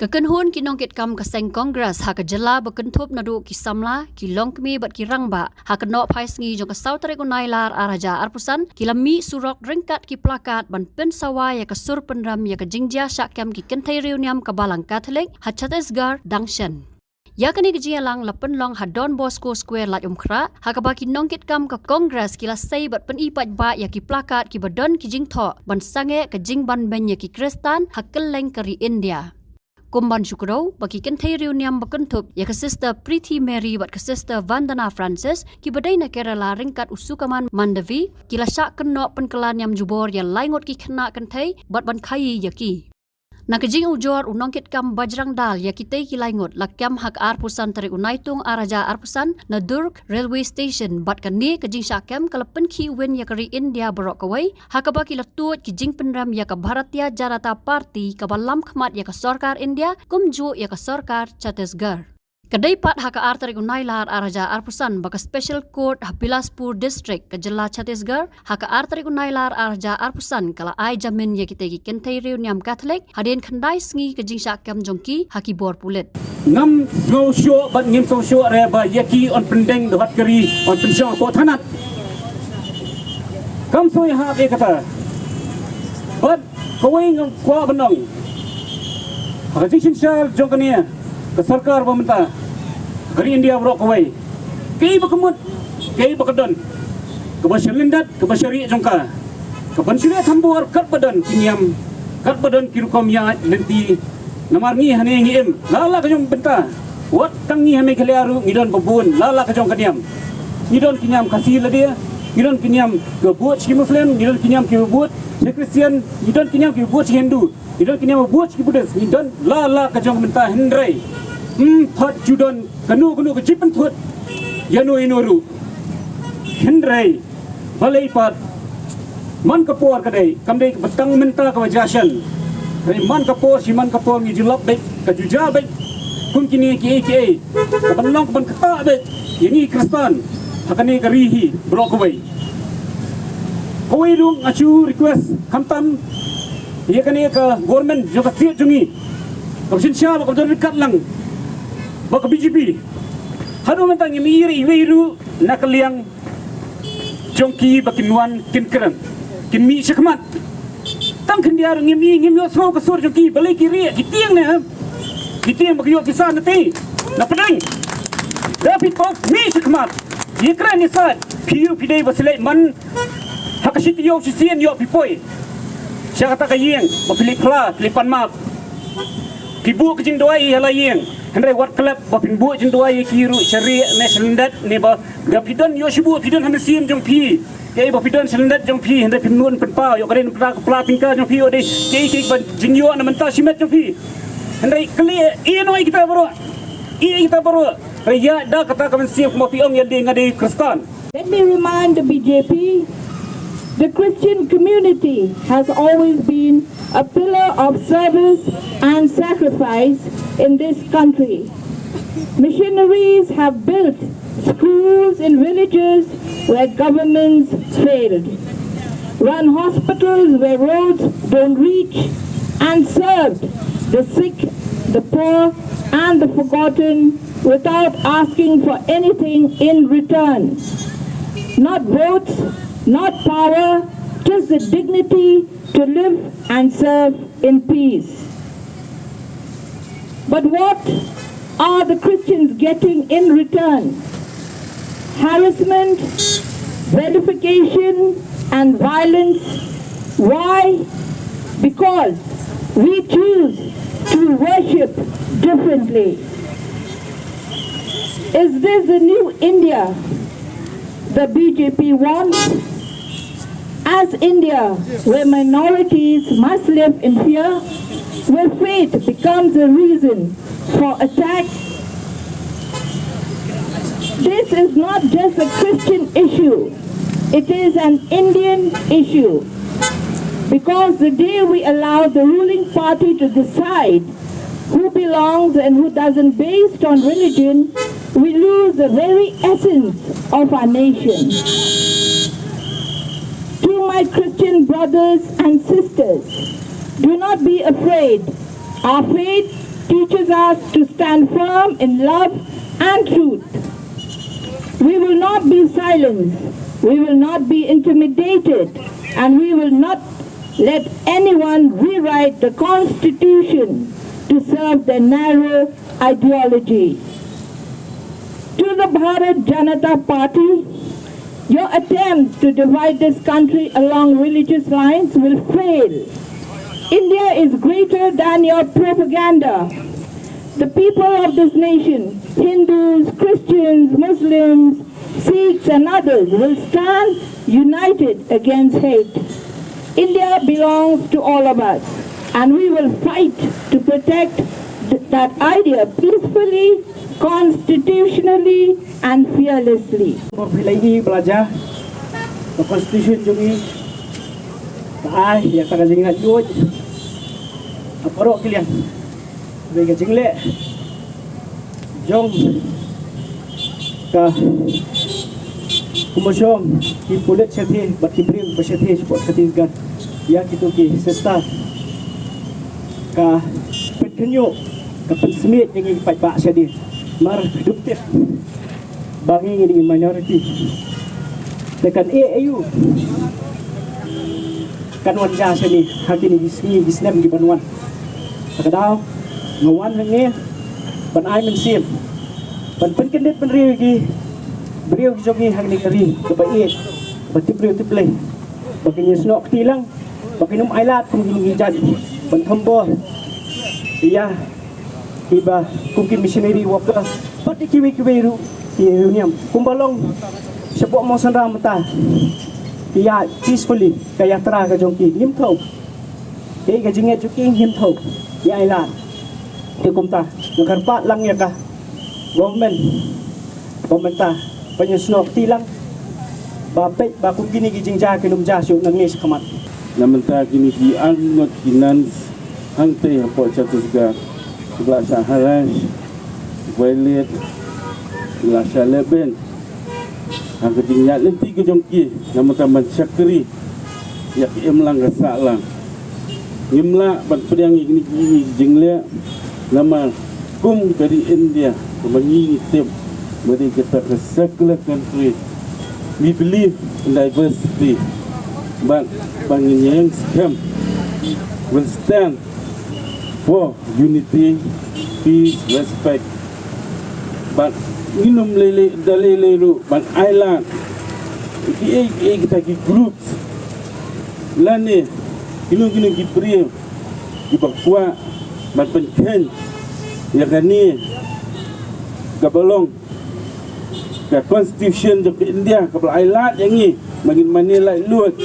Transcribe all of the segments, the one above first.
Kekenhun kinongkit kam kaseng Kongres hak jela berkentup nadu ki samla ki longkmi bat ki rangba hak no phaisngi jong ka sautre gunailar araja arpusan kilami surok ringkat ki plakat ban pen sawa ya ka sur Pynrem ya ka jingjia syakam ki Kynthei Riewniam ka balang Katolik ha Chhattisgarh dangshan. Ya kini kejialang lapen long ha Don Bosco Square lat umkra ha ka baki nongkit kam ka Kongres kila sei bat pen ipat ba ya ki plakat ki badon ki jingtho ban Sangeh ka Jingban-Beiñ ya ki Khristan ha keleng kari India. Kumban syukurau bagi Kynthei Riewniam berkentup ya ke Sister Pretty Mary bat ke Sister Vandana Francis ki badai na Kerala ringkat usukaman Mandavi kila syak kenok penkelan yang jubor yang laingot ki kena Kynthei bat ban kayi ya ki. Na kejing ujor unongkit kam bajrang dal ya kitei ki laingot lakam hak arpusan teri unaitung araja arpusan na Durg Railway Station bat kani kejing syakam kalapen ki wen ya kari India berok kawai hak baki latut ki jing Pynrem ya ka Bharatiya Janata Party ka balam khmat ya ka Sarkar India kumju ya ka Sarkar Chhattisgarh. Kedai pat hak arteri unailar araja arpusan baka Special Court Bilaspur District ke Jela Chhattisgarh hak arteri unailar araja arpusan kala ai jamin ya kita ki Kynthei Riewniam Katolik hadin khandai sngi ke jing syakam jongki haki bor pulit. Ngam sosyo bat ngim sosyo re ba yaki on pendeng dohat keri on pensyong ko thanat. Kam soi ha be kata. Bat kawai ngam kwa benong. Hak jing syal jongkania ke sarkar pemerintah dari India berok kawai kei berkemut kei berkedon ke basyalindat ke basyari jongka ke bansuri thambur kat badan kinyam kat badan kirukom ya lenti namar ni hane ngiem lala ka jong benta wat tangi hame khaliaru ngidon babun lala ka jong kaniam ngidon kinyam kasih ladia ngidon kinyam ke buat si muslim ngidon kinyam ke buat si Khristan ngidon kinyam ke buat si Hindu ngidon kinyam buat si Buddhis ngidon lala ka jong benta hendrai Pat judon kanu ke jipen thut yanu inoru Hendrai balai pat man kapor kadai kamdai betang menta ka wajasan dari man kapor si man kapor ngi julap baik ka juja baik kun kini ki ka banlong ban kata baik yani Khristan hakani karihi brokawai kawai dung achu request kamtam ye kani ka government jo ka state jungi kapsin Shah ka dekat lang baka BJP hanu mentang ngiri iwiru nakaliang jongki bakinwan kinkrem kinmi syakmat tang kendiar ngimi yo so ka sur jongki balai kiri kitiang ne kitiang bakyo kisan nati na pedang dapat pok mi syakmat yekran ni sat piu pidai baselai man hakasiti yo sisian yo pipoi siya kata kayeng mapili pla lipan map kibu kejing doai halayeng Hendai wat kelab bapin buat jendua ye kiru syariah nasional ni ba gapidon yo sibu pidon hamesim jong pi ye bapidon selendat jong pi hendai pinun penpa yo karen pla pingka jong pi ode ke ban jingyo na menta simet jong pi hendai kali noi kita baru raya da kata kamesim mo pi ong yelde ngade Khristan. Let me remind the BJP, the Christian community has always been a pillar of service and sacrifice in this country. Missionaries have built schools in villages where governments failed, run hospitals where roads don't reach, and served the sick, the poor, and the forgotten without asking for anything in return. Not votes, not power, just the dignity to live and serve in peace. But what are the Christians getting in return? Harassment, vilification, and violence. Why? Because we choose to worship differently. Is this the new India the BJP wants? As India, where minorities must live in fear, where faith becomes a reason for attack. This is not just a Christian issue, it is an Indian issue. Because the day we allow the ruling party to decide who belongs and who doesn't based on religion, we lose the very essence of our nation. To my Christian brothers and sisters, do not be afraid. Our faith teaches us to stand firm in love and truth. We will not be silenced, we will not be intimidated, and we will not let anyone rewrite the Constitution to serve their narrow ideology. To the Bharat Janata Party, your attempts to divide this country along religious lines will fail. India is greater than your propaganda. The people of this nation, Hindus, Christians, Muslims, Sikhs and others will stand united against hate. India belongs to all of us, and we will fight to protect that idea peacefully, constitutionally and fearlessly. Lagi belajar Constitution juga yang tak jinglat jujur apa rok kalian bagi jingle jom ka kumusong ki pulit seti bagi bring berseti support Chhattisgarh ya kita ki sesta ka penyuk ka pensmit yang ipat sedi mar produktif bagi ini minority tekan AAU kan wan ja sini hakini gisnem di banwan kadang ngawan nge ban ai men sip ban penkendet penriu gi beriu gi jogi hakini kari kebaik bati beriu tu play bagi snok tilang bagi num ailat kum gi jaj ban thambo iya iba kumkin missionary worker pati kiwi ru Riewniam kumbalong sebab mau sandra mata ya peacefully kaya tra ka jongki nim thau ke ga jinge chuking him thau ya ila te kumta ngar pa lang ya ka government ta penyesnok tilang ba pe ba kum gini gi jingja ke num ja syu nangis khamat namenta kini ki angot kinan hangte po Chhattisgarh sebelah Sahara Violet la Shaleben ang ketinggian lenti ke jongki nama taman syakri yak imlang gasaklang imla ban pedang ini jingle nama kum dari India kebanyi tim mari kita ke secular country we believe in diversity but bangin yang scam will stand for unity peace respect but minum lele dalele ru ban island kita ki groups lane kilo ki pria ki bakwa ban penken ya gani gabalong ka constitution de India ka island yang ni magin manila luat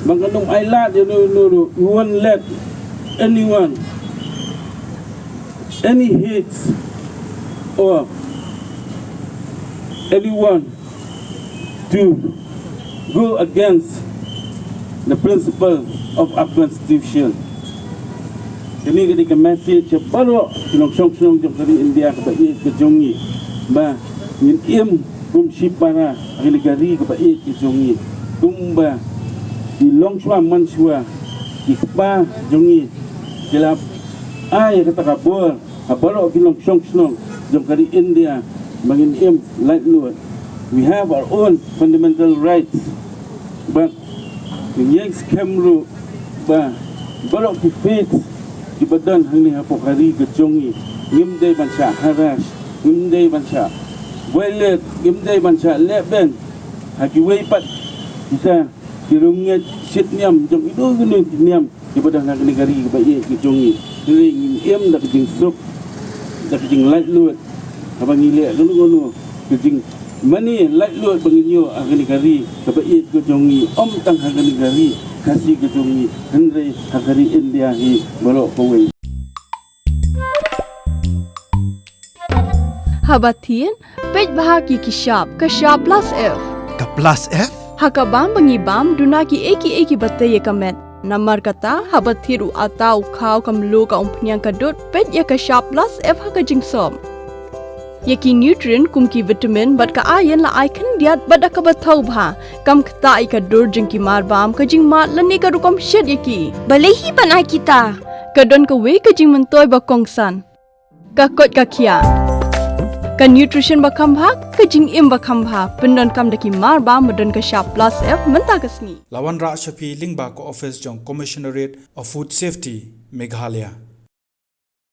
manganum island you won't let anyone any hates or anyone to go against the principle of our constitution. Ini ketika message baru kinong song dari India kepada kejongi, ba in kumshipara agligari kepada kejongi, tumba di longswa manswa ikpa jongi, jelap ay kata kabur, baru kinong song dari India. Bangin like Lord, we have our own fundamental rights, but yang scamru ba balok di faith di badan hang ni hapokari kejongi ngimdai bansa harash ngimdai bansa welet ngimdai bansa leben haki weipat kita kirungnya sitniam jong itu gini niam di badan hang negari kebaik kejongi ngim dak jing Surok dak jing like Lord abang ile gunu kejing mani like Lord banginyo agani kari kebaik kejongi om tang agani kari kasih kejongi henry agari India hi balok kowe Habatin pej bahagi kishap kashap plus F ka plus F hakabam bangibam dunaki eki batai kamet Namar kata habathiru atau kau kamlu ka umpnyang kadut pej ya kashap plus F hakajing som Yaki nutrient kumki vitamin bat ka ayan la icon diat bada ka bathau bha kam khta i ka dur jing ki mar bam ka jing mat lani ka rukom shed yaki balehi banai kita Kadon ka we ka jing mentoy ba kongsan. Ka kot ka kia. Ka nutrition ba khambha ka jing im ba khambha pendon kam daki mar ba modon ka sharp plus F menta ka sngi. Lawan Ra Shapi Lingba ko office jong Commissionerate of Food Safety Meghalaya.